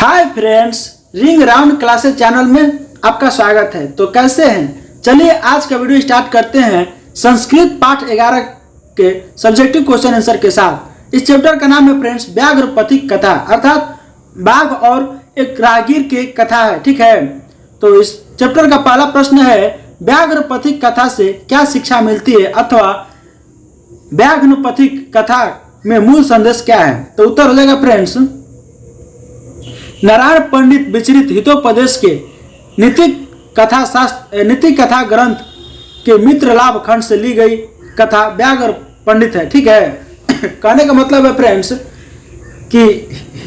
Hi friends, ring round classes channel में आपका स्वागत है। तो कैसे हैं? चलिए आज का वीडियो स्टार्ट करते हैं संस्कृत पाठ 11 के सब्जेक्टिव क्वेश्चन आंसर के साथ। इस चैप्टर का नाम है फ्रेंड्स व्याघ्र पथिक कथा, अर्थात बाघ और एक राहगीर की कथा है। ठीक है, तो इस चैप्टर का पहला प्रश्न है व्याघ्र पथिक कथा से क्या शिक्षा मिलती है अथवा व्याघ्र पथिक कथा में मूल संदेश क्या है। तो उत्तर हो जाएगा फ्रेंड्स नारायण पंडित विचरित हितोपदेश के नीति कथा ग्रंथ के मित्र लाभ खंड से ली गई कथा व्याघ्र पंडित है। ठीक है, कहने का मतलब है फ्रेंड्स कि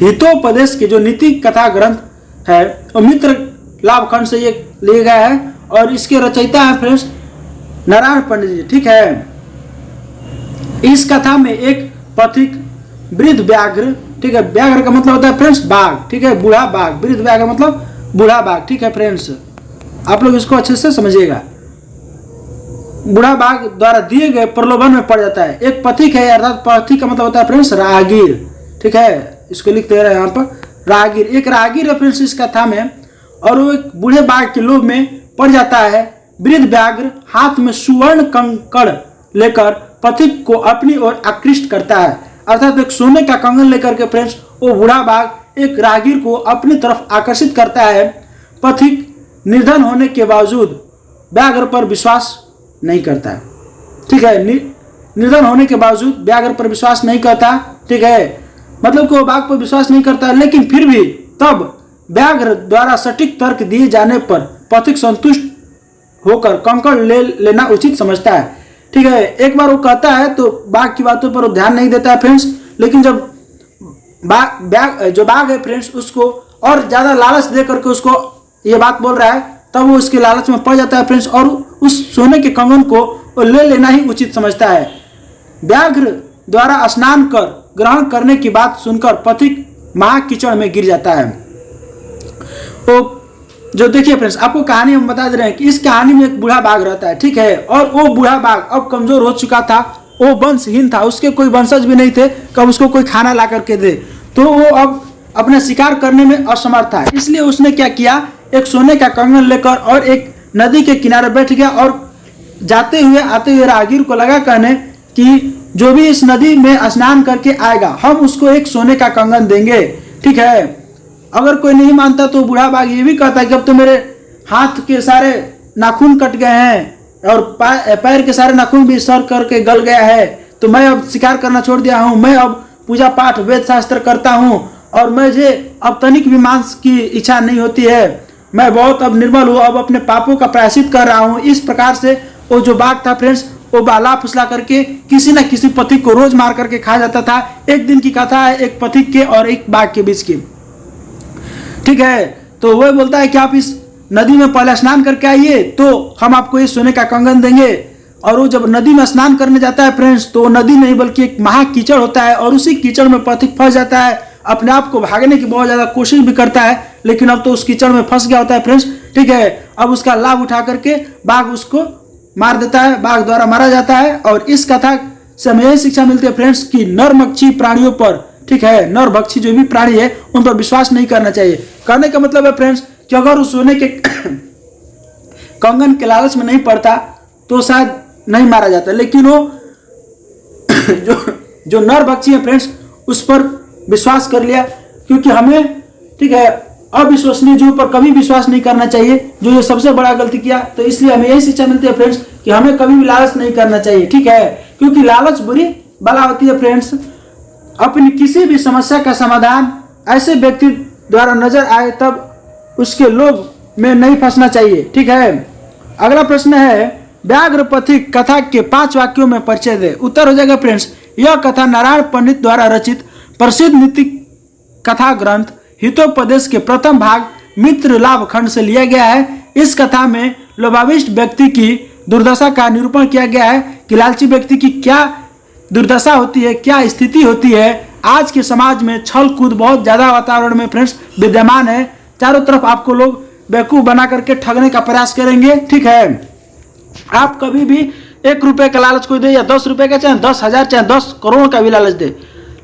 हितोपदेश के जो नीति कथा ग्रंथ है वो मित्र लाभ खंड से ये लिया गया है और इसके रचयिता है फ्रेंड्स नारायण पंडित जी। ठीक है, इस कथा में एक पथिक वृद्ध व्याघ्र, ठीक है, व्याघ्र का मतलब होता है फ्रेंड्स बाघ, ठीक है, बूढ़ा बाघ, वृद्ध व्याघ्र मतलब बूढ़ा बाघ। ठीक है फ्रेंड्स, आप लोग इसको अच्छे से समझिएगा। बूढ़ा बाघ द्वारा दिए गए प्रलोभन में पड़ जाता है। एक पथिक है, अर्थात पथिक का मतलब होता है फ्रेंड्स राहगीर। ठीक है, इसको लिखते रहे यहाँ पर राहगीर। एक राहगीर है फ्रेंड्स इस कथा में और वो एक बूढ़े बाघ के लोभ में पड़ जाता है। वृद्ध व्याघ्र हाथ में सुवर्ण कंकड़ लेकर पथिक को अपनी ओर आकृष्ट करता है, अर्थात एक सोने का कंगन लेकर के फ्रेंड्स वो बूढ़ा बाघ एक राहगीर को अपनी तरफ आकर्षित करता है। पथिक निर्धन होने के बावजूद व्याघ्र पर विश्वास नहीं करता है। ठीक है, निर्धन होने के बावजूद व्याघ्र पर विश्वास नहीं करता। ठीक है, मतलब कि वो बाघ पर विश्वास नहीं करता, लेकिन फिर भी तब व्याघ्र द्वारा सटीक तर्क दिए जाने पर पथिक संतुष्ट होकर कंकड़ ले लेना उचित समझता है। ठीक है, एक बार वो कहता है तो बाघ की बातों पर वो ध्यान नहीं देता है फ्रेंड्स, लेकिन जब बाघ है फ्रेंड्स उसको और ज्यादा लालच दे करके उसको ये बात बोल रहा है, तब वो उसके लालच में पड़ जाता है फ्रेंड्स और उस सोने के कंगन को वो ले लेना ही उचित समझता है। व्याघ्र द्वारा स्नान कर ग्रहण करने की बात सुनकर पथिक महाकीचड़ में गिर जाता है। तो जो देखिए फ्रेंड्स, आपको कहानी हम बता दे रहे हैं कि इस कहानी में एक बूढ़ा बाघ रहता है। ठीक है, और वो बूढ़ा बाघ अब कमजोर हो चुका था, वो वंशहीन था, उसके कोई वंशज भी नहीं थे कब उसको कोई खाना ला करके दे, तो वो अब अपना शिकार करने में असमर्थ था। इसलिए उसने क्या किया, एक सोने का कंगन लेकर और एक नदी के किनारे बैठ गया और जाते हुए आते हुए राहगीर को लगा कहने कि जो भी इस नदी में स्नान करके आएगा हम उसको एक सोने का कंगन देंगे। ठीक है, अगर कोई नहीं मानता तो बूढ़ा बाघ ये भी कहता है कि अब तो मेरे हाथ के सारे नाखून कट गए हैं और पैर के सारे नाखून भी सर करके गल गया है, तो मैं अब शिकार करना छोड़ दिया हूँ, मैं अब पूजा पाठ वेद शास्त्र करता हूँ और मुझे अब तनिक भी मांस की इच्छा नहीं होती है, मैं बहुत अब निर्मल हूँ, अब अपने पापों का प्रायश्चित कर रहा हूँ। इस प्रकार से वो जो बाघ था फ्रेंड्स वो बाला फुसला करके किसी न किसी पथिक को रोज मार करके खा जाता था। एक दिन की कथा है एक पथिक के और एक बाघ के बीच की। ठीक है, तो वह बोलता है कि आप इस नदी में पहले स्नान करके आइए तो हम आपको इस सोने का कंगन देंगे। और वो जब नदी में स्नान करने जाता है फ्रेंड्स तो नदी नहीं बल्कि एक महाकीचड़ होता है और उसी कीचड़ में पथिक फंस जाता है। अपने आप को भागने की बहुत ज्यादा कोशिश भी करता है, लेकिन अब तो उस कीचड़ में फंस गया होता है फ्रेंड्स। ठीक है, अब उसका लाभ उठा करके बाघ उसको मार देता है, बाघ द्वारा मारा जाता है। और इस कथा से हमें यही शिक्षा मिलती है फ्रेंड्स कि नरभक्षी प्राणियों पर, ठीक है, नरभक्षी जो भी प्राणी है उन पर विश्वास नहीं करना चाहिए। कहने का मतलब है फ्रेंड्स कि अगर उस सोने के कंगन के लालच में नहीं पड़ता तो शायद नहीं मारा जाता, लेकिन वो जो नरभक्षी है फ्रेंड्स उस पर विश्वास कर लिया, क्योंकि हमें, ठीक है, अविश्वसनीय जीव पर कभी विश्वास नहीं करना चाहिए, जो ये सबसे बड़ा गलती किया। तो इसलिए हमें यही शिक्षा मिलती है फ्रेंड्स कि हमें कभी भी लालच नहीं करना चाहिए। ठीक है, क्योंकि लालच बुरी बला होती है फ्रेंड्स। अपनी किसी भी समस्या का समाधान ऐसे व्यक्ति द्वारा नजर आए तब उसके लोभ में नहीं फंसना चाहिए। ठीक है, अगला प्रश्न है व्याघ्र पथिक कथा के 5 वाक्यों में परिचय दे। उत्तर हो जाएगा फ्रेंड्स यह कथा नारायण पंडित द्वारा रचित प्रसिद्ध नीति कथा ग्रंथ हितोपदेश के प्रथम भाग मित्र लाभ खंड से लिया गया है। इस कथा में लोभाविष्ट व्यक्ति की दुर्दशा का निरूपण किया गया है कि लालची व्यक्ति की क्या दुर्दशा होती है, क्या स्थिति होती है। आज के समाज में छल कूद बहुत ज्यादा वातावरण में फ्रेंड्स विद्यमान है। चारों तरफ आपको लोग बेवकूफ बना करके ठगने का प्रयास करेंगे। ठीक है, आप कभी भी 1 रुपए का लालच कोई दे या 10 रुपए का, चाहे 10,000 चाहे 10 करोड़ का भी लालच दे,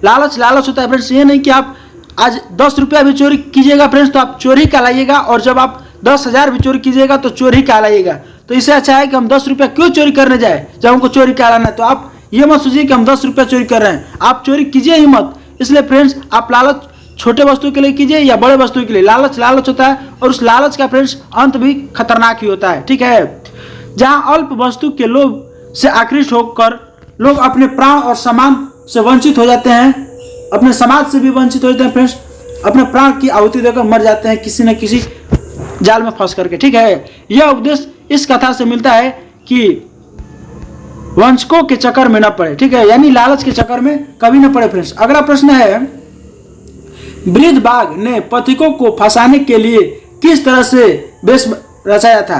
लालच होता है फ्रेंड्स। ये नहीं कि आप आज 10 रुपया भी चोरी कीजिएगा फ्रेंड्स तो आप चोरी कहलाइएगा, और जब आप 10,000 भी चोरी कीजिएगा तो चोरी कहलाइएगा। तो इससे अच्छा है कि हम 10 रुपया क्यों चोरी करने जाए जब हमको चोरी कहलाना है। तो आप ये मत सोचिए कि हम 10 रुपया चोरी कर रहे हैं, आप चोरी कीजिए ही मत। इसलिए फ्रेंड्स आप लालच छोटे वस्तु के लिए कीजिए या बड़े वस्तु के लिए, लालच लालच होता है और उस लालच का फ्रेंड्स अंत भी खतरनाक ही होता है। ठीक है, जहां अल्प वस्तु के लोभ से आकृष्ट होकर लोग अपने प्राण और सम्मान से वंचित हो जाते हैं, अपने समाज से भी वंचित हो जाते हैं फ्रेंड्स, अपने प्राण की आहुति देकर मर जाते हैं किसी न किसी जाल में फंस करके। ठीक है, यह उपदेश इस कथा से मिलता है कि वंचकों के चक्कर में न पड़े। ठीक है, यानी लालच के चक्कर में कभी न पड़े फ्रेंड्स। अगला प्रश्न है, वृद्ध बाघ ने पथिकों को फंसाने के लिए किस तरह से वेश रचाया था?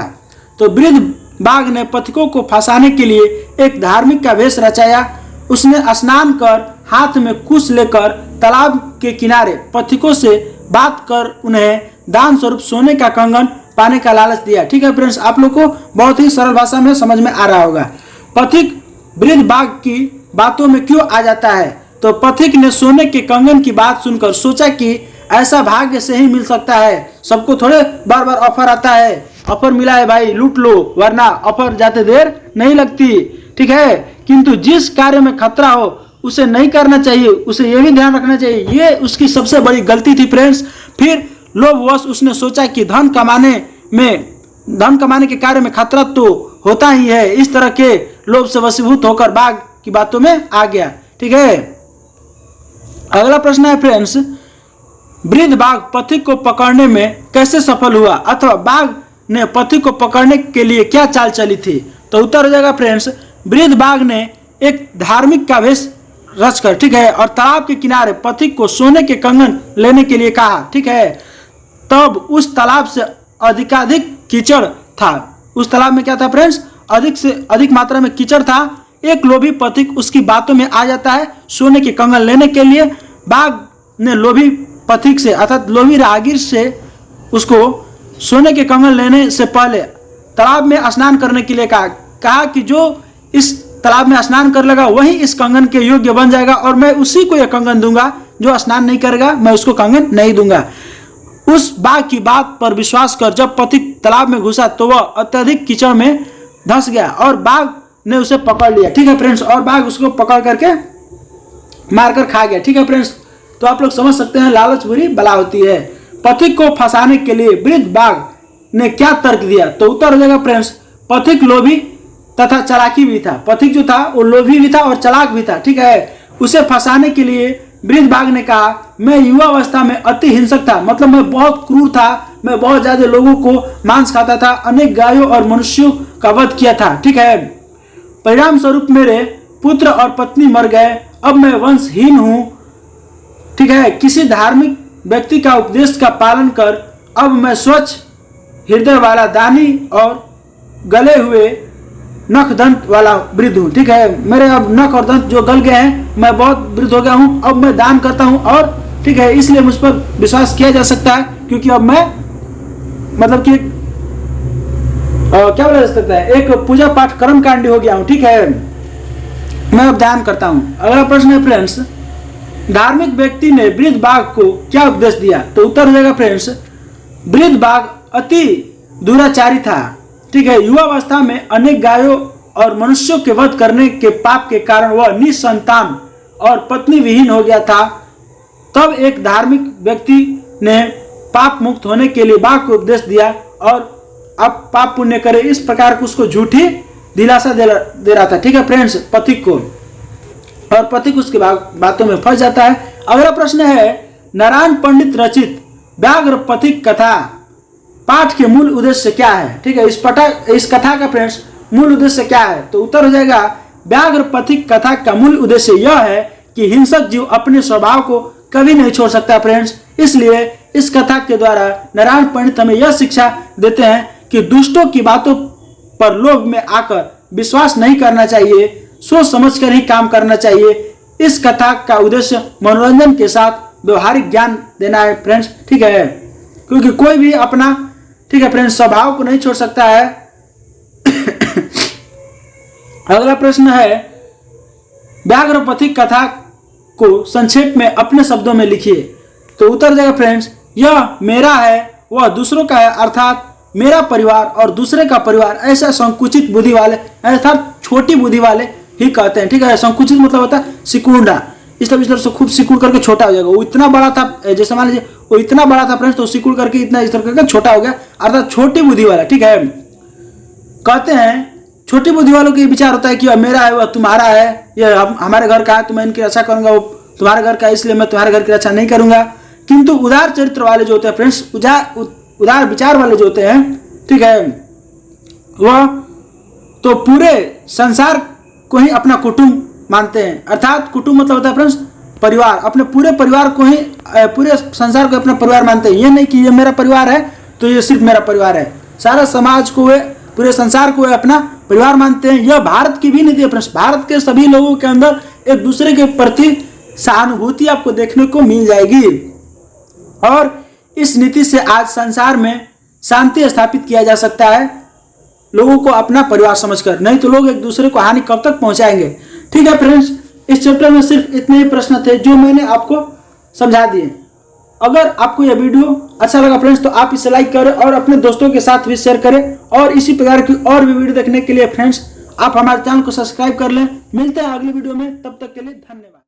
तो वृद्ध बाघ ने पथिकों को फंसाने के लिए एक धार्मिक का वेश रचाया। उसने स्नान कर हाथ में कुश लेकर तालाब के किनारे पथिकों से बात कर उन्हें दान स्वरूप सोने का कंगन पाने का लालच दिया। ठीक है फ्रेंड्स, आप लोग को बहुत ही सरल भाषा में समझ में आ रहा होगा। पथिक वृद्ध बाघ की बातों में क्यों आ जाता है? तो पथिक ने सोने के कंगन की बात सुनकर सोचा कि ऐसा भाग्य से ही मिल सकता है, सबको थोड़े बार बार ऑफर आता है, ऑफर मिला है भाई लूट लो वरना ऑफर जाते देर नहीं लगती। ठीक है, किंतु जिस कार्य में खतरा हो उसे नहीं करना चाहिए, उसे यह भी ध्यान रखना चाहिए। ये उसकी सबसे बड़ी गलती थी फ्रेंड्स। फिर लोभवश उसने सोचा कि धन कमाने के कार्य में खतरा तो होता ही है। इस तरह के लोभ से वशीभूत होकर बाघ की बातों में आ गया। ठीक है, अगला प्रश्न है फ्रेंड्स, वृद्ध बाघ पथिक को पकड़ने में कैसे सफल हुआ, अथवा बाघ ने पथिक को पकड़ने के लिए क्या चाल चली थी? तो उत्तर हो जाएगा फ्रेंड्स, वृद्ध बाघ ने एक धार्मिक का वेश रचकर, ठीक है, और तालाब के किनारे पथिक को सोने के कंगन लेने के लिए कहा। ठीक है, तब उस तालाब से अधिकाधिक कीचड़ था। उस तालाब में क्या था फ्रेंड्स? अधिक से अधिक मात्रा में कीचड़ था। एक लोभी पथिक उसकी बातों में आ जाता है सोने के कंगन लेने के लिए। बाघ ने लोभी पथिक से अर्थात लोभी राहगीर से उसको सोने के कंगन लेने से पहले तालाब में स्नान करने के लिए कहा कि जो इस तालाब में स्नान कर लेगा वही इस कंगन के योग्य बन जाएगा, और मैं उसी को यह कंगन दूंगा। जो स्नान नहीं करेगा मैं उसको कंगन नहीं दूंगा। उस बाघ की बात पर विश्वास कर जब पथिक तालाब में घुसा तो वह अत्यधिक कीचड़ में धंस गया और बाघ ने उसे पकड़ लिया। ठीक है फ्रेंड्स, और बाघ उसको पकड़ करके मारकर खा गया। ठीक है फ्रेंड्स, तो आप लोग समझ सकते हैं लालच बुरी बला होती है। पथिक को फंसाने के लिए वृद्ध बाघ ने क्या तर्क दिया? तो उत्तर हो जाएगा फ्रेंड्स, पथिक लोभी तथा चालाकी भी था। पथिक जो था वो लोभी भी था और चालाक भी था। ठीक है, उसे फंसाने के लिए वृद्ध बाघ ने कहा, मैं युवा अवस्था में अति हिंसक था, मतलब मैं बहुत क्रूर था, मैं बहुत ज्यादा लोगों को मांस खाता था, अनेक गायों और मनुष्यों का वध किया था। ठीक है, परिणाम स्वरूप मेरे पुत्र और पत्नी मर गए, अब मैं वंशहीन हूं। ठीक है, किसी धार्मिक व्यक्ति का उपदेश का पालन कर अब मैं स्वच्छ हृदय वाला दानी और गले हुए नख दंत वाला वृद्ध हूँ। ठीक है, मेरे अब नख और दंत जो गल गए हैं, मैं बहुत वृद्ध हो गया हूँ, अब मैं दान करता हूँ। और ठीक है, इसलिए मुझ पर विश्वास किया जा सकता है क्योंकि अब मैं मतलब कि क्या बोला जा सकता है, एक पूजा पाठ कर्म कांडी हो गया हूँ। ठीक है, मैं अब दान करता हूँ। अगला प्रश्न है फ्रेंड्स, धार्मिक व्यक्ति ने वृद्ध बाघ को क्या उपदेश दिया? तो उत्तर हो जाएगा फ्रेंड्स, वृद्ध बाघ अति दुराचारी था। ठीक है, युवावस्था में अनेक गायों और मनुष्यों के वध करने के पाप के कारण वह निसंतान और पत्नी विहीन हो गया था। तब एक धार्मिक व्यक्ति ने पाप मुक्त होने के लिए बाघ को उपदेश दिया और अब पाप पुण्य करे, इस प्रकार को उसको झूठी दिलासा दे रहा था। ठीक है फ्रेंड्स, पथिक को, और पथिक उसके बातों में फंस जाता है। अगला प्रश्न है, नारायण पंडित रचित व्याघ्र पथिक कथा पाठ के मूल उद्देश्य क्या है? ठीक है, इस कथा का फ्रेंड्स मूल उद्देश्य क्या है? तो उत्तर हो जाएगा, व्याघ्र पथिक कथा का मूल उद्देश्य यह है कि हिंसक जीव अपने स्वभाव को कभी नहीं छोड़ सकता फ्रेंड्स। इसलिए इस कथा के द्वारा नारायण पंडित हमें यह शिक्षा देते हैं कि दुष्टों की बातों पर लोभ में आकर विश्वास नहीं करना चाहिए, सोच समझकर ही काम करना चाहिए। इस कथा का उद्देश्य मनोरंजन के साथ व्यवहारिक ज्ञान देना है फ्रेंड्स। ठीक है, क्योंकि कोई भी अपना, ठीक है फ्रेंड्स, स्वभाव को नहीं छोड़ सकता है। अगला प्रश्न है, व्याघ्र पथिक कथा को संक्षेप में अपने शब्दों में लिखिए। तो उत्तर जाएगा फ्रेंड्स, यह मेरा है वह दूसरों का है, अर्थात मेरा परिवार और दूसरे का परिवार ऐसा संकुचित बुद्धि वाले अर्थात छोटी बुद्धि वाले ही कहते हैं। ठीक है, संकुचित मतलब होता है सिकुड़ा, इस तरह से खूब सिकुड़ करके छोटा हो जाएगा। वो इतना बड़ा था, जैसे मान लीजिए वो इतना बड़ा था फ्रेंड्स, तो सिकुड़ करके इतना इस तरह करके छोटा हो गया, अर्थात छोटी बुद्धि वाला। ठीक है, कहते हैं छोटी बुद्धि वालों के विचार होता है कि वह मेरा है वह तुम्हारा है, यह हमारे घर का है तो मैं इनकी रक्षा करूंगा, वो तुम्हारे घर का है इसलिए मैं तुम्हारे घर की रक्षा नहीं करूंगा। किंतु उदार चरित्र वाले जो होते हैं फ्रेंड्स, उदार विचार वाले जो होते हैं, ठीक है, वह तो पूरे संसार को ही अपना कुटुंब मानते हैं। अर्थात कुटुंब मतलब होता है फ्रेंड्स परिवार, अपने पूरे परिवार को ही, पूरे संसार को अपना परिवार मानते हैं। ये नहीं कि ये मेरा परिवार है तो ये सिर्फ मेरा परिवार है, सारा समाज को वे, पूरे संसार को वे अपना परिवार मानते हैं। यह भारत की भी नीति है फ्रेंड्स, भारत के सभी लोगों के अंदर एक दूसरे के प्रति सहानुभूति आपको देखने को मिल जाएगी और इस नीति से आज संसार में शांति स्थापित किया जा सकता है लोगों को अपना परिवार समझकर, नहीं तो लोग एक दूसरे को हानि कब तक पहुंचाएंगे। ठीक है फ्रेंड्स, इस चैप्टर में सिर्फ इतने ही प्रश्न थे जो मैंने आपको समझा दिए। अगर आपको यह वीडियो अच्छा लगा फ्रेंड्स तो आप इसे लाइक करें और अपने दोस्तों के साथ भी शेयर करें और इसी प्रकार की और भी वीडियो देखने के लिए फ्रेंड्स आप हमारे चैनल को सब्सक्राइब कर लें। मिलते हैं अगली वीडियो में, तब तक के लिए धन्यवाद।